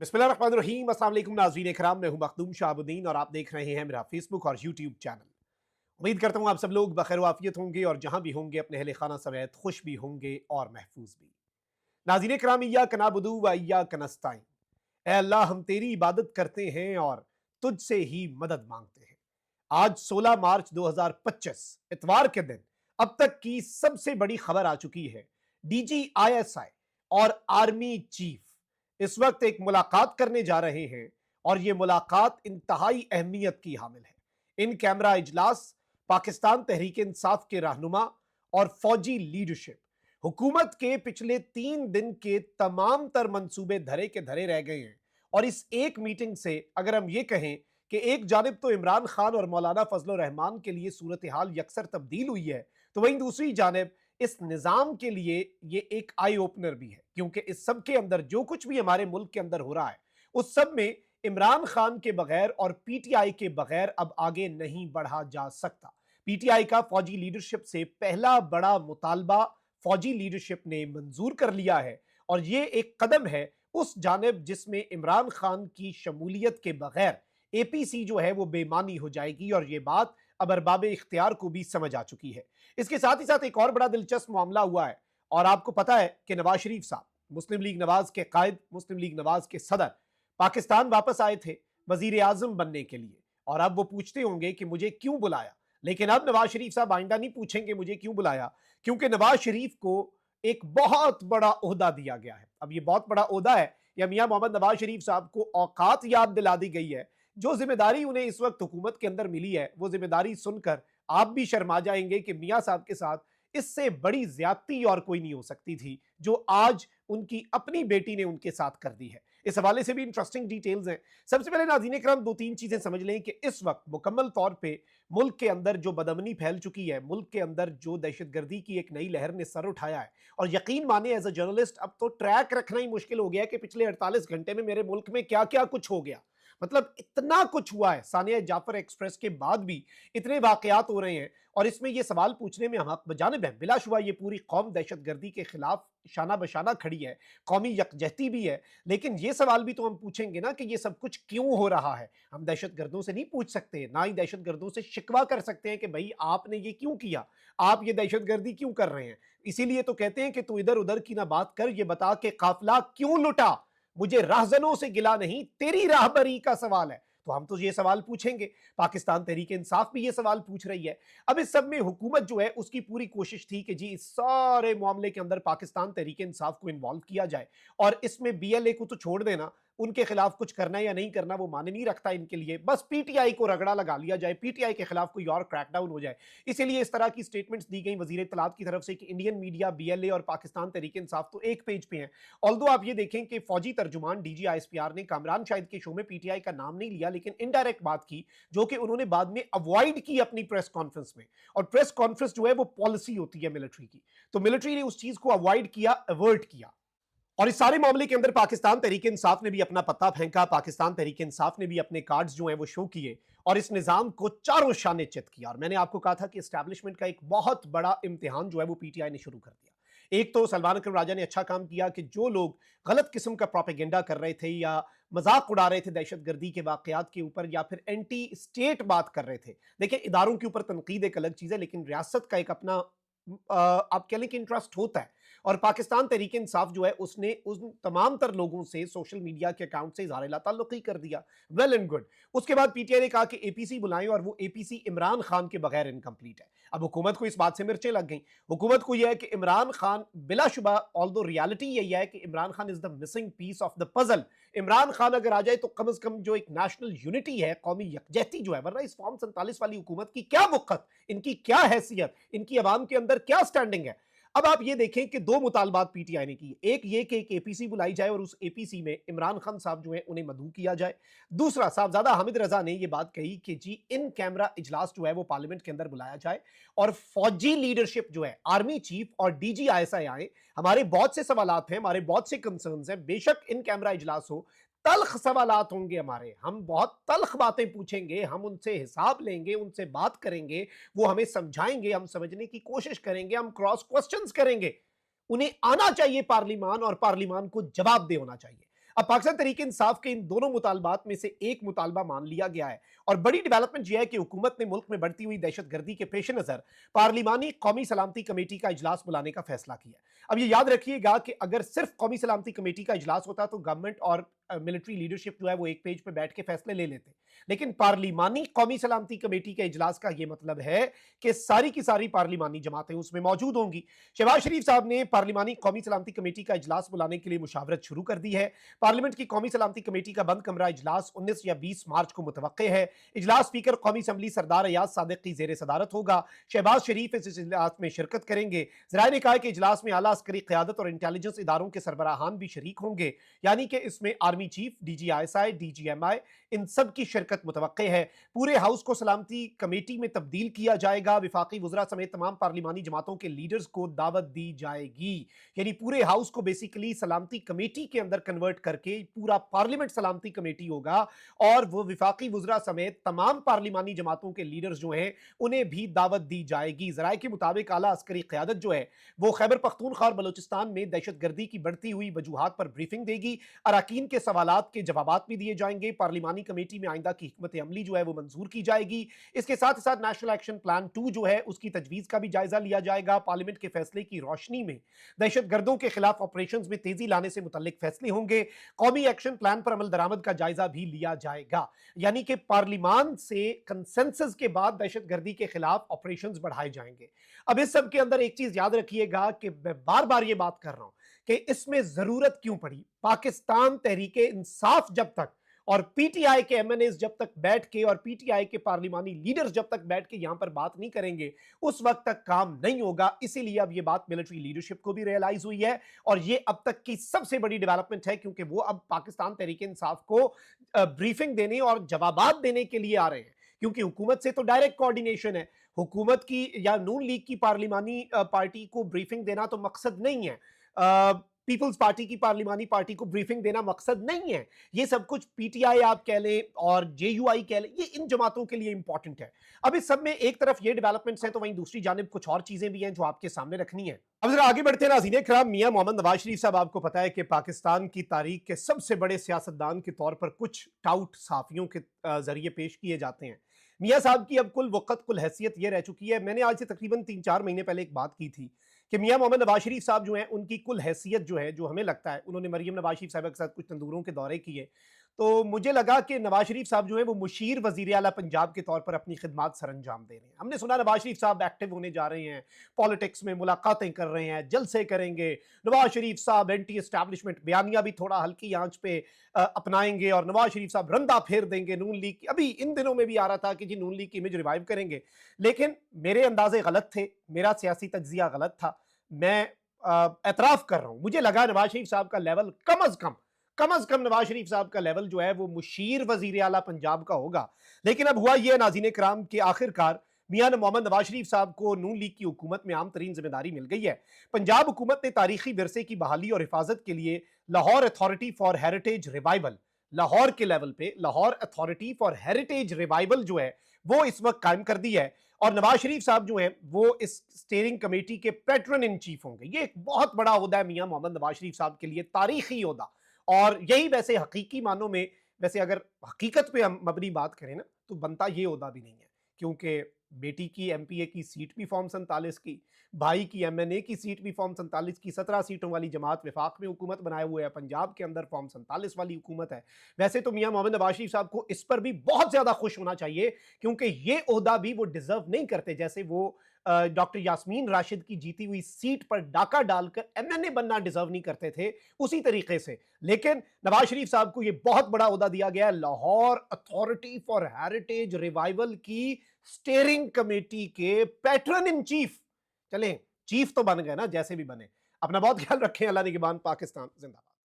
बिस्मिल्लाहिर्रहमानिर्रहीम। अस्सलाम वालेकुम नाज़रीन इकराम, मैं हूं मखदूम शाहबुद्दीन और आप देख रहे हैं मेरा फेसबुक और यूट्यूब चैनल। उम्मीद करता हूं आप सब लोग बखैर आफियत होंगे और जहां भी होंगे अपने अहले खाना समेत खुश भी होंगे और महफूज भी। नाज़रीन इकराम, इय्याका नअबुदु व इय्याका नस्तईन। ऐ अल्लाह, हम तेरी इबादत करते हैं और तुझसे ही मदद मांगते हैं। आज 16 मार्च 2025 इतवार के दिन अब तक की सबसे बड़ी खबर आ चुकी है। DGISI और आर्मी चीफ इस वक्त एक मुलाकात करने जा रहे हैं और यह मुलाकात इंतहाई अहमियत की हामिल है। इन कैमरा इजलास पाकिस्तान तहरीक इंसाफ के रहनुमा और फौजी लीडरशिप हुकूमत के पिछले 3 दिन के तमाम तर मंसूबे धरे के धरे रह गए हैं। और इस एक मीटिंग से अगर हम ये कहें कि एक जानिब तो इमरान खान और मौलाना फजल रहमान के लिए सूरत हाल यकसर तब्दील हुई है, तो वहीं दूसरी जानिब इस निजाम के लिए ये एक आई ओपनर भी है, क्योंकि इस सब के अंदर जो कुछ भी हमारे मुल्क के अंदर हो रहा है उस सब में इमरान खान के बगैर और पीटीआई के बगैर अब आगे नहीं बढ़ा जा सकता। पीटीआई का फौजी लीडरशिप से पहला बड़ा मुतालबा फौजी लीडरशिप ने मंजूर कर लिया है और ये एक कदम है उस जानिब जिसमें इमरान खान की शमूलियत के बगैर एपीसी जो है वो बेमानी हो जाएगी और ये बात अब अरबाब इख्तियार को भी समझ आ चुकी है। इसके साथ ही साथ एक और बड़ा दिलचस्प मामला हुआ है और आपको पता है कि नवाज शरीफ साहब, मुस्लिम लीग नवाज के कायद, मुस्लिम लीग नवाज के सदर, पाकिस्तान वापस आए थे वजीर आजम बनने के लिए। और अब वो पूछते होंगे कि मुझे क्यों बुलाया, लेकिन अब नवाज शरीफ साहब आइंदा नहीं पूछेंगे मुझे क्यों बुलाया, क्योंकि नवाज शरीफ को एक बहुत बड़ा ओहदा दिया गया है। अब ये बहुत बड़ा ओहदा है या मियां मोहम्मद नवाज शरीफ साहब को औकात याद दिला दी गई है। जो जिम्मेदारी उन्हें इस वक्त हुकूमत के अंदर मिली है वो जिम्मेदारी सुनकर आप भी शर्मा जाएंगे कि मियां साहब के साथ इससे बड़ी ज्यादती और कोई नहीं हो सकती थी जो आज उनकी अपनी बेटी ने उनके साथ कर दी है। इस हवाले से भी इंटरेस्टिंग डिटेल्स हैं। सबसे पहले नाज़रीन इकराम 2-3 चीजें समझ लें कि इस वक्त मुकम्मल तौर पे मुल्क के अंदर जो बदअमनी फैल चुकी है, मुल्क के अंदर जो दहशतगर्दी की एक नई लहर ने सर उठाया है, और यकीन माने एज अ जर्नलिस्ट अब तो ट्रैक रखना ही मुश्किल हो गया है कि पिछले 48 घंटे में मेरे मुल्क में क्या क्या कुछ हो गया। मतलब इतना कुछ हुआ है, सानिया जाफर एक्सप्रेस के बाद भी इतने वाकयात हो रहे हैं और इसमें यह सवाल पूछने में हम हक बजानिब है। बिलाशुबा ये पूरी कौम दहशतगर्दी के खिलाफ शाना बशाना खड़ी है, कौमी यकजहती भी है, लेकिन ये सवाल भी तो हम पूछेंगे ना कि ये सब कुछ क्यों हो रहा है। हम दहशतगर्दों से नहीं पूछ सकते, ना ही दहशतगर्दों से शिकवा कर सकते हैं कि भाई आपने ये क्यों किया, आप ये दहशतगर्दी क्यों कर रहे हैं। इसीलिए तो कहते हैं कि तू इधर उधर की ना बात कर, ये बता के काफिला क्यों लुटा, मुझे राहजनों से गिला नहीं, तेरी राहबरी का सवाल है। तो हम तो ये सवाल पूछेंगे, पाकिस्तान तहरीक इंसाफ भी ये सवाल पूछ रही है। अब इस सब में हुकूमत जो है उसकी पूरी कोशिश थी कि जी इस सारे मामले के अंदर पाकिस्तान तहरीक इंसाफ को इन्वॉल्व किया जाए और इसमें बीएलए को तो छोड़ देना, उनके खिलाफ कुछ करना या नहीं करना वो माने नहीं रखता इनके लिए, बस पीटीआई को रगड़ा लगा लिया जाए, पीटीआई के खिलाफ कोई और क्रैकडाउन हो जाए। इसीलिए इस तरह की स्टेटमेंट्स दी गई वजीर इत्तलात की तरफ से कि इंडियन मीडिया, बीएलए और पाकिस्तान तहरीक इंसाफ तो एक पेज पे हैं। ऑल्दो आप ये देखें कि फौजी तर्जुमान डीजीआईएसपीआर ने कामरान शाहिद के शो में पीटीआई का नाम नहीं लिया, लेकिन इनडायरेक्ट बात की जो कि उन्होंने बाद में अवॉइड की अपनी प्रेस कॉन्फ्रेंस में। और प्रेस कॉन्फ्रेंस जो है वो पॉलिसी होती है मिलिट्री की, तो मिलिट्री ने उस चीज को अवॉइड किया, अवर्ट किया। और इस सारे मामले के अंदर पाकिस्तान तहरीक इंसाफ ने भी अपना पत्ता फेंका, पाकिस्तान तहरीक इंसाफ ने भी अपने कार्ड्स जो हैं वो शो किए और इस निजाम को चारों शाने चित किया। और मैंने आपको कहा था कि एस्टैब्लिशमेंट का एक बहुत बड़ा इम्तिहान जो है वो पीटीआई ने शुरू कर दिया। एक तो सलमान अकरम राजा ने अच्छा काम किया कि जो लोग गलत किस्म का प्रोपेगेंडा कर रहे थे या मजाक उड़ा रहे थे दहशतगर्दी के वाकयात के ऊपर या फिर एंटी स्टेट बात कर रहे थे, देखिए इदारों के ऊपर तनकीद एक अलग चीज है, लेकिन रियासत का एक अपना आप कह लें कि इंटरेस्ट होता है। और पाकिस्तान तहरीक इंसाफ जो है उसने उन तमाम तर लोगों से सोशल मीडिया के अकाउंट से इज़हार ताल्लुक ही कर दिया, वेल एंड गुड। उसके बाद पीटीआई ने कहा कि एपीसी बुलाएं और वो एपीसी इमरान खान के बगैर इनकम्प्लीट है। अब हुकूमत को इस बात से मिर्चें लग गई। हुकूमत को यह है कि इमरान खान बिलाशुबा, ऑल्दो रियलिटी यही है कि Imran Khan is the missing piece of the puzzle. Imran Khan अगर आ जाए तो कम से कम जो एक नेशनल यूनिटी है, कौमी यकजहती जो है, वरना इस फॉर्म 47 वाली हुकूमत की क्या वक़्त, इनकी क्या हैसियत, इनकी आवाम के अंदर क्या स्टैंडिंग है। अब आप ये देखें कि दो मुतालबात पीटीआई ने की, एक ये कि एक एपीसी बुलाई जाए और उस एपीसी में इमरान खान साहब जो है उन्हें मदऊ किया जाए। दूसरा, साहबजादा हामिद रजा ने यह बात कही कि जी इन कैमरा इजलास जो है वो पार्लियामेंट के अंदर बुलाया जाए और फौजी लीडरशिप जो है, आर्मी चीफ और डीजीआईएसआई आए। हमारे बहुत से सवालात हैं, हमारे बहुत से कंसर्न्स हैं, बेशक इन कैमरा इजलास हो, तल्ख सवालात होंगे हमारे, हम बहुत तल्ख बातें पूछेंगे, हम उनसे हिसाब लेंगे, उनसे बात करेंगे, वो हमें समझाएंगे, हम समझने की कोशिश करेंगे, हम क्रॉस क्वेश्चंस करेंगे। उन्हें आना चाहिए पार्लियामान और पार्लियामान को जवाब दे होना चाहिए। अब पाकिस्तान तहरीक इंसाफ के इन दोनों मुतालबात में से एक मुतालबा मान लिया गया है और बड़ी डेवलपमेंट यह है कि हुकूमत ने मुल्क में बढ़ती हुई दहशतगर्दी के पेश नज़र पार्लिमानी कौमी सलामती कमेटी का इजलास बुलाने का फैसला किया। अब ये याद रखिएगा कि अगर सिर्फ कौमी सलामती कमेटी का इजलास होता तो गवर्नमेंट और मिलिट्री लीडरशिप जो है वो एक पेज पे बैठ के फैसले ले लेते, लेकिन पार्लिमानी कौमी सलामती कमेटी के इजलास का ये मतलब है कि सारी की सारी पार्लिमानी जमातें उसमें मौजूद होंगी। शहबाज शरीफ साहब ने पार्लिमानी कौमी सलामती कमेटी का इजलास बुलाने के लिए मुशावरत शुरू कर दी है। पार्लियामेंट की कौमी सलामती कमेटी का बंद कमरा इजलास 19 या 20 मार्च को मुतवक्के है। इजलास स्पीकर कौमी असम्बली सरदार अयाज सादिक की जेर सदारत होगा। शहबाज शरीफ इस इजलास में शिरकत करेंगे। ज़राए ने कहा कि इजलास में आला अस्करी क़यादत और इंटेलिजेंस इदारों के सरबराहान भी शरीक होंगे, यानी कि इसमें आर्मी चीफ, DGISI, DGMI, इन सब की शिरकत मुतवक्के है। पूरे हाउस को सलामती कमेटी में तब्दील किया जाएगा। विफाकी वज़रा समेत तमाम पार्लिमानी जमातों के लीडर्स को दावत दी जाएगी, यानी पूरे हाउस को बेसिकली सलामती कमेटी के अंदर कन्वर्ट करके पूरा पार्लियामेंट सलामती कमेटी होगा और वो विफाकी वज़रा समेत तमाम पार्लिमानी जमातों के लीडर्स जो हैं उन्हें भी दावत दी जाएगी। ज़राए के मुताबिक आला अस्करी क़यादत जो है वो खैबर पख्तूनख्वा और बलूचिस्तान में दहशतगर्दी की बढ़ती हुई वजूहात पर ब्रीफिंग देगी। अराकीन के सवालात के जवाबात भी दिए जाएंगे। पार्लिमानी कमेटी में आइंदा की हिकमत अमली जो है वो मंजूर की जाएगी। इसके साथ ही साथ नेशनल एक्शन प्लान 2 जो है उसकी तजवीज़ का भी जायजा लिया जाएगा। पार्लियामेंट के फैसले की रोशनी में दहशतगर्दों के खिलाफ ऑपरेशंस में तेजी लाने से मुतल्लिक फैसले होंगे। कौमी एक्शन प्लान पर अमल दरामद का जायजा भी लिया जाएगा, यानी कि पार्लिमान से कंसेंसस के बाद दहशतगर्दी के खिलाफ ऑपरेशंस बढ़ाए जाएंगे। अब इस सब के अंदर एक चीज याद रखिएगा कि मैं बार बार ये बात कर रहा हूं कि इसमें जरूरत क्यों पड़ी। पाकिस्तान तहरीके इंसाफ जब तक और पीटीआई के MNAs जब तक बैठ के और पीटीआई के पार्लिमानी लीडर्स जब तक बैठ के यहां पर बात नहीं करेंगे उस वक्त तक काम नहीं होगा। इसीलिए अब ये बात मिलिट्री लीडरशिप को भी रियलाइज हुई है और ये अब तक की सबसे बड़ी डेवलपमेंट है, क्योंकि वो अब पाकिस्तान तहरीके इंसाफ को ब्रीफिंग देने और जवाबात देने के लिए आ रहे हैं, क्योंकि हुकूमत से तो डायरेक्ट कोऑर्डिनेशन है। हुकूमत की या नून लीग की पार्लिमानी पार्टी को ब्रीफिंग देना तो मकसद नहीं है, पीपल्स पार्टी की पार्लिमानी पार्टी को ब्रीफिंग देना मकसद नहीं है। ये सब कुछ पीटीआई आप कह लें और JUI कह लें, ये इन जमातों के लिए इंपॉर्टेंट है। अब इस सब में एक तरफ ये डेवलपमेंट्स हैं तो वहीं दूसरी जानिब कुछ और चीजें भी हैं जो आपके सामने रखनी है। अब जरा आगे बढ़ते हैं नाज़रीन किराम। मियां मोहम्मद नवाज शरीफ साहब, आपको पता है कि पाकिस्तान की तारीख के सबसे बड़े सियासतदान के तौर पर कुछ टाउट साफियों के जरिए पेश किए जाते हैं। मियां साहब की अब कुल वक़्त कुल हैसियत ये रह चुकी है। मैंने आज से तकरीबन 3-4 महीने पहले एक बात की थी कि मियां मोहम्मद नवाज शरीफ साहब जो हैं उनकी कुल हैसियत जो है, जो हमें लगता है, उन्होंने मरियम नवाज शरीफ साहब के साथ कुछ तंदूरों के दौरे किए, तो मुझे लगा कि नवाज शरीफ साहब जो है वो मुशीर वजीर आला पंजाब के तौर पर अपनी खिदमात सर अंजाम दे रहे हैं। हमने सुना नवाज शरीफ साहब एक्टिव होने जा रहे हैं, पॉलिटिक्स में मुलाकातें कर रहे हैं, जलसे करेंगे। नवाज शरीफ साहब एंटी एस्टैब्लिशमेंट बयानिया भी थोड़ा हल्की आंच पे अपनाएंगे और नवाज शरीफ साहब रंदा फेर देंगे नून लीग की। अभी इन दिनों में भी आ रहा था कि जी नून लीग की इमेज रिवाइव करेंगे, लेकिन मेरे अंदाजे गलत थे, मेरा सियासी तज्जिया गलत था। मैं एतराफ कर रहा हूं, मुझे लगा नवाज शरीफ साहब का लेवल कम अज कम नवाज शरीफ साहब का लेवल जो है वो मुशीर वजीर आला पंजाब का होगा। लेकिन अब हुआ यह नाज़रीन किराम कि आखिरकार मियां मोहम्मद नवाज शरीफ साहब को नून लीग की हुकूमत में आम तरीन जिम्मेदारी मिल गई है। पंजाब हुकूमत ने तारीखी विरसे की बहाली और हिफाजत के लिए Lahore authority for heritage revival, Lahore के लेवल पे Lahore authority for heritage revival जो है वो इस वक्त कायम कर दी है और नवाज शरीफ साहब जो है वो इस स्टीयरिंग कमेटी के पैट्रन इन चीफ होंगे। ये एक बहुत बड़ा ओहदा है मियां मोहम्मद नवाज शरीफ साहब के लिए, तारीखी ओहदा। और यही वैसे हकीकी मानों में, वैसे अगर हकीकत पे हम मबनी बात करें ना, तो बनता ये ओहदा भी नहीं है, क्योंकि बेटी की MPA की सीट भी फॉर्म 47 की, भाई की MNA की सीट भी फॉर्म 47 की, 17 सीटों वाली जमात विफाक में हुकूमत बनाए हुए है, पंजाब के अंदर फॉर्म 47 वाली हुकूमत है। वैसे तो मियां मोहम्मद नवाज शरीफ साहब को इस पर भी बहुत ज्यादा खुश होना चाहिए, क्योंकि ये ओहदा भी वो डिजर्व नहीं करते। जैसे वो डॉक्टर यास्मीन राशिद की जीती हुई सीट पर डाका डालकर MNA बनना डिजर्व नहीं करते थे, उसी तरीके से। लेकिन नवाज शरीफ साहब को यह बहुत बड़ा ओहदा दिया गया है, Lahore authority for heritage revival की स्टीयरिंग कमेटी के पैट्रन इन चीफ। चलें, चीफ तो बन गए ना, जैसे भी बने। अपना बहुत ख्याल रखें। अल्लाह निगहबान। पाकिस्तान जिंदाबाद।